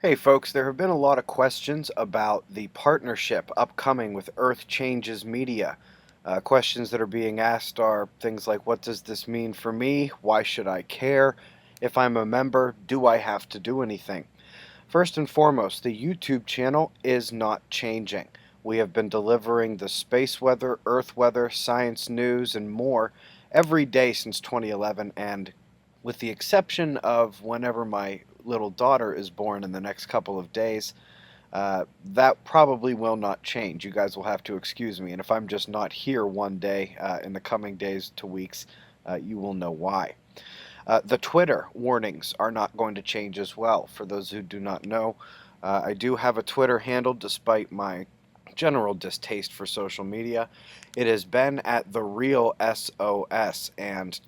Hey folks, there have been a lot of questions about the partnership upcoming with Earth Changes Media. Questions that are being asked are things like, what does this mean for me? Why should I care? If I'm a member, do I have to do anything? First and foremost, the YouTube channel is not changing. We have been delivering the space weather, Earth weather, science news, and more every day since 2011, and with the exception of whenever my little daughter is born in the next couple of days, that probably will not change. You guys will have to excuse me, and if I'm just not here one day in the coming days to weeks, you will know why. The Twitter warnings are not going to change as well. For those who do not know, I do have a Twitter handle despite my general distaste for social media. It has been at the real SOS, and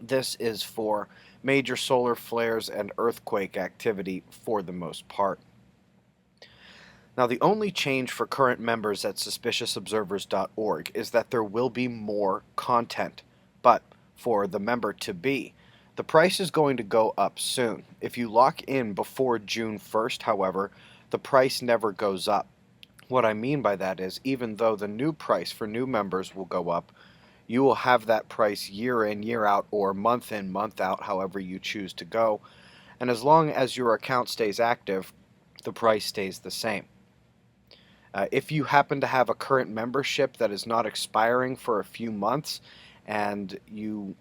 this is for major solar flares and earthquake activity for the most part. Now, the only change for current members at suspiciousobservers.org is that there will be more content. But for the member to be, the price is going to go up soon. If you lock in before June 1st, however, the price never goes up. What I mean by that is, even though the new price for new members will go up, you will have that price year in, year out, or month in, month out, however you choose to go. And as long as your account stays active, the price stays the same. If you happen to have a current membership that is not expiring for a few months and you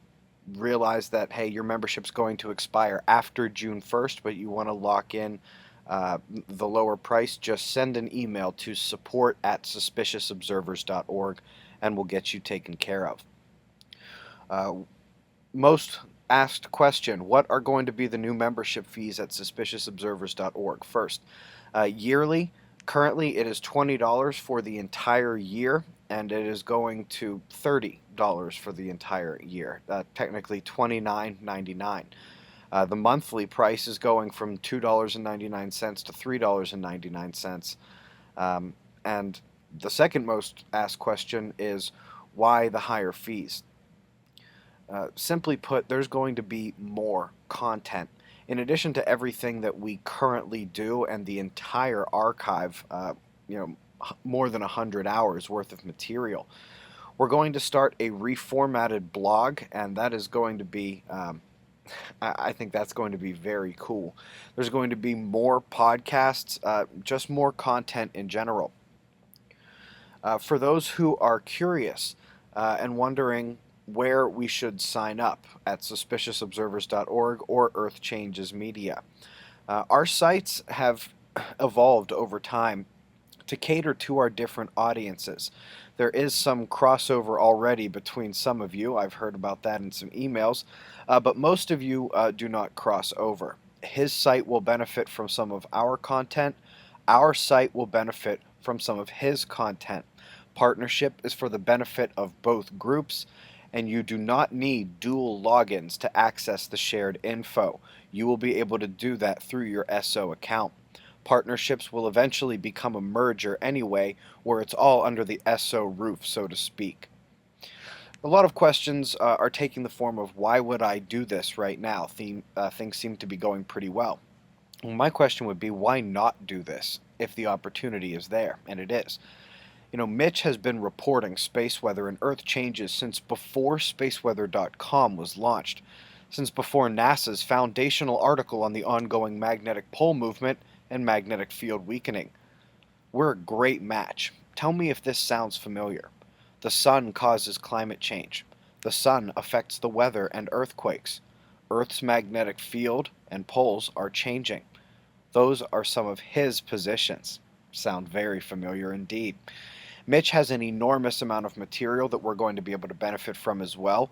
realize that, hey, your membership's going to expire after June 1st, but you want to lock in the lower price, just send an email to support@suspiciousobservers.org and we'll get you taken care of. Uh, Most asked question, what are going to be the new membership fees at suspiciousobservers.org? First, yearly, currently it is $20 for the entire year, and it is going to $30 for the entire year, technically $29.99. The monthly price is going from $2.99 to $3.99. And the second most asked question is, why the higher fees? Simply put, there's going to be more content. In addition to everything that we currently do and the entire archive, more than 100 hours worth of material, we're going to start a reformatted blog, and that is going to be, I think that's going to be very cool. There's going to be more podcasts, just more content in general. For those who are curious and wondering where we should sign up at suspiciousobservers.org or Earth Changes Media, our sites have evolved over time to cater to our different audiences. There is some crossover already between some of you. I've heard about that in some emails, but most of you do not cross over. His site will benefit from some of our content. Our site will benefit from some of his content. Partnership is for the benefit of both groups, and you do not need dual logins to access the shared info. You will be able to do that through your SO account. Partnerships will eventually become a merger anyway, where it's all under the SO roof, so to speak. A lot of questions are taking the form of, why would I do this right now? Things seem to be going pretty well. My question would be, why not do this if the opportunity is there? And it is. Mitch has been reporting space weather and Earth changes since before spaceweather.com was launched, since before NASA's foundational article on the ongoing magnetic pole movement and magnetic field weakening. We're a great match. Tell me if this sounds familiar. The sun causes climate change. The sun affects the weather and earthquakes. Earth's magnetic field and poles are changing. Those are some of his positions. Sound very familiar indeed. Mitch has an enormous amount of material that we're going to be able to benefit from as well,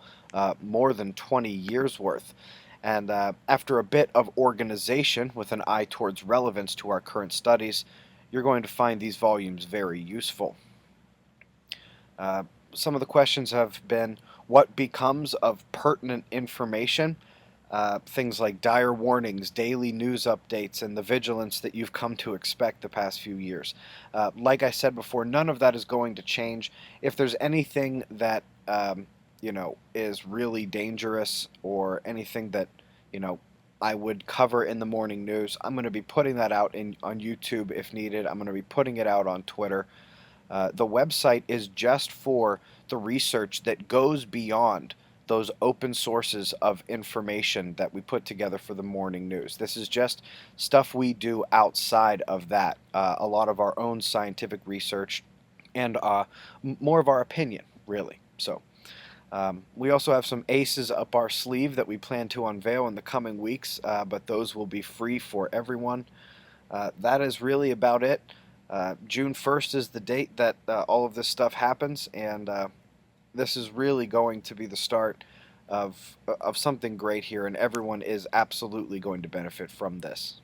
more than 20 years worth. And after a bit of organization with an eye towards relevance to our current studies, you're going to find these volumes very useful. Some of the questions have been, what becomes of pertinent information? Things like dire warnings, daily news updates, and the vigilance that you've come to expect the past few years. Like I said before, none of that is going to change. If there's anything that is really dangerous, or anything that I would cover in the morning news. I'm going to be putting that out on YouTube if needed. I'm going to be putting it out on Twitter. The website is just for the research that goes beyond those open sources of information that we put together for the morning news. This is just stuff we do outside of that. A lot of our own scientific research and more of our opinion, really. So. We also have some aces up our sleeve that we plan to unveil in the coming weeks, but those will be free for everyone. That is really about it. June 1st is the date that all of this stuff happens, and this is really going to be the start of something great here, and everyone is absolutely going to benefit from this.